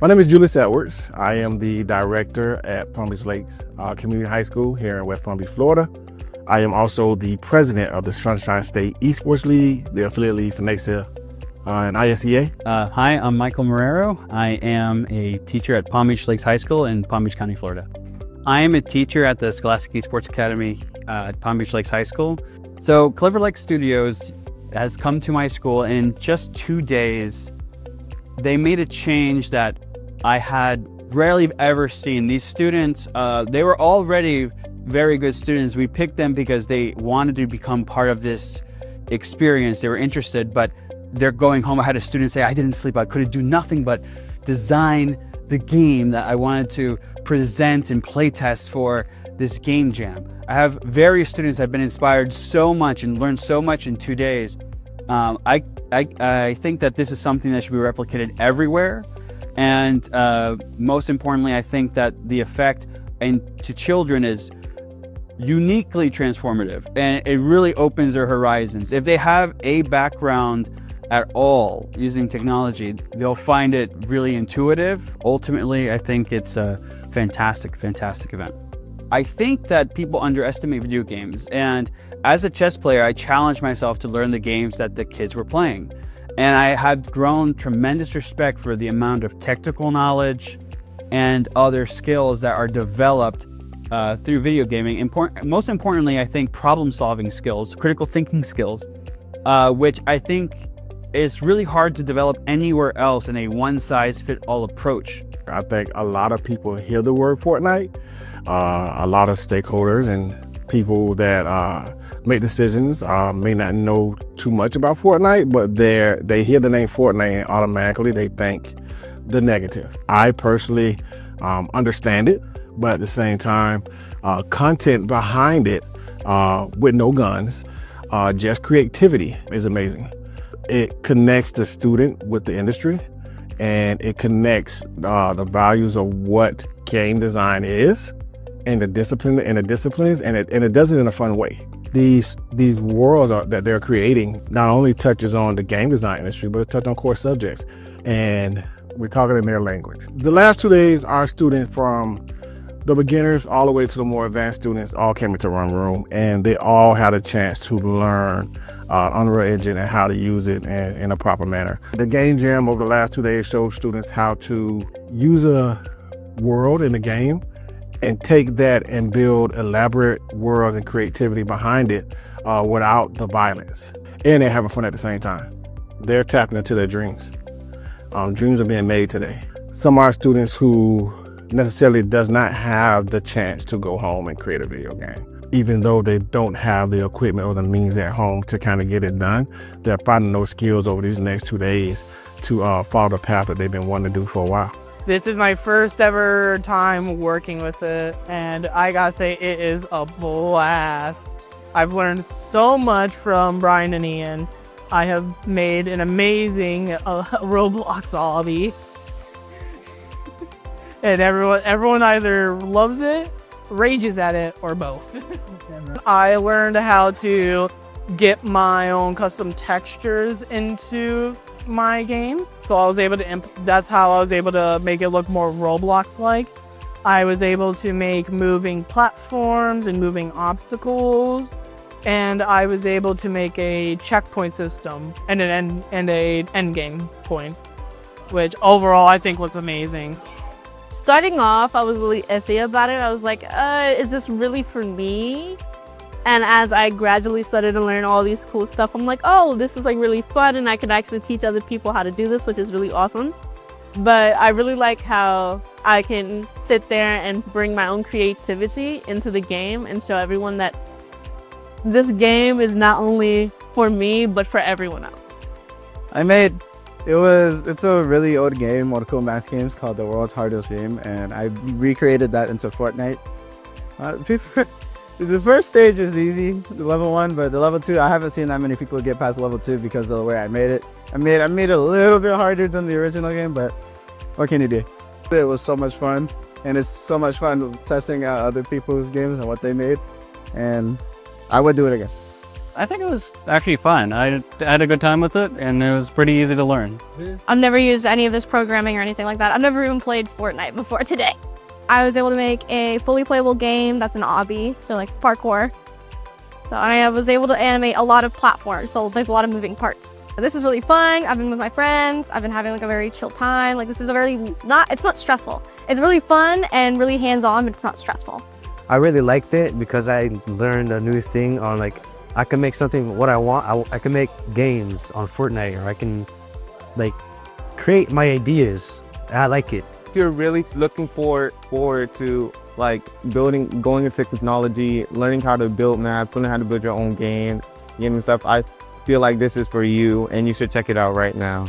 My name is Julius Edwards. I am the director at Palm Beach Lakes Community High School here in West Palm Beach, Florida. I am also the president of the Sunshine State Esports League, the affiliate league for NACEA and ISEA. Hi, I'm Michael Marrero. I am a teacher at Palm Beach Lakes High School in Palm Beach County, Florida. I am a teacher at the Scholastic Esports Academy at Palm Beach Lakes High School. So Cleverlike Studios has come to my school, and in just 2 days, they made a change that I had rarely ever seen. These students, they were already very good students. We picked them because they wanted to become part of this experience. They were interested, but they're going home. I had a student say, I didn't sleep. I couldn't do nothing but design the game that I wanted to present and play test for this game jam. I have various students that have been inspired so much and learned so much in 2 days. I think that this is something that should be replicated everywhere. And most importantly, I think that the effect to children is uniquely transformative, and it really opens their horizons. If they have a background at all using technology, they'll find it really intuitive. Ultimately, I think it's a fantastic, fantastic event. I think that people underestimate video games, and as a chess player, I challenged myself to learn the games that the kids were playing. And I have grown tremendous respect for the amount of technical knowledge and other skills that are developed through video gaming. Most importantly, I think problem-solving skills, critical thinking skills, which I think is really hard to develop anywhere else in a one-size-fits-all approach. I think a lot of people hear the word Fortnite, a lot of stakeholders and people that make decisions may not know too much about Fortnite, but they hear the name Fortnite and automatically they think the negative. I personally understand it, but at the same time, content behind it with no guns, just creativity is amazing. It connects the student with the industry, and it connects the values of what game design is and the disciplines, and it does it in a fun way. These worlds that they're creating not only touches on the game design industry, but it touches on core subjects, and we're talking in their language. The last 2 days, our students from the beginners all the way to the more advanced students all came into one room, and they all had a chance to learn Unreal Engine and how to use it in a proper manner. The game jam over the last 2 days showed students how to use a world in the game and take that and build elaborate worlds and creativity behind it without the violence. And they're having fun at the same time. They're tapping into their dreams. Dreams are being made today. Some of our students who necessarily does not have the chance to go home and create a video game, even though they don't have the equipment or the means at home to kind of get it done, they're finding those skills over these next 2 days to follow the path that they've been wanting to do for a while. This is my first ever time working with it, and I gotta say it is a blast. I've learned so much from Brian and Ian. I have made an amazing Roblox lobby. And everyone either loves it, rages at it, or both. I learned how to get my own custom textures into my game. So I was able to, that's how I was able to make it look more Roblox-like. I was able to make moving platforms and moving obstacles. And I was able to make a checkpoint system and an end game point, which overall I think was amazing. Starting off, I was really iffy about it. I was like, is this really for me? And as I gradually started to learn all these cool stuff, I'm like, oh, this is like really fun, and I can actually teach other people how to do this, which is really awesome. But I really like how I can sit there and bring my own creativity into the game and show everyone that this game is not only for me, but for everyone else. It's a really old game, one of the cool math games called The World's Hardest Game, and I recreated that into Fortnite. The first stage is easy, the level 1, but the level 2, I haven't seen that many people get past level 2 because of the way I made it. I made it a little bit harder than the original game, but what can you do? It was so much fun, and it's so much fun testing out other people's games and what they made, and I would do it again. I think it was actually fun. I had a good time with it, and it was pretty easy to learn. I've never used any of this programming or anything like that. I've never even played Fortnite before today. I was able to make a fully playable game that's an obby, so like parkour. So I was able to animate a lot of platforms, so there's a lot of moving parts. This is really fun. I've been with my friends. I've been having like a very chill time. Like this is it's not stressful. It's really fun and really hands-on, but it's not stressful. I really liked it because I learned a new thing on like, I can make something what I want. I can make games on Fortnite, or I can like create my ideas. I like it. If you're really looking forward to like going into technology, learning how to build maps, learning how to build your own game and stuff, I feel like this is for you and you should check it out right now.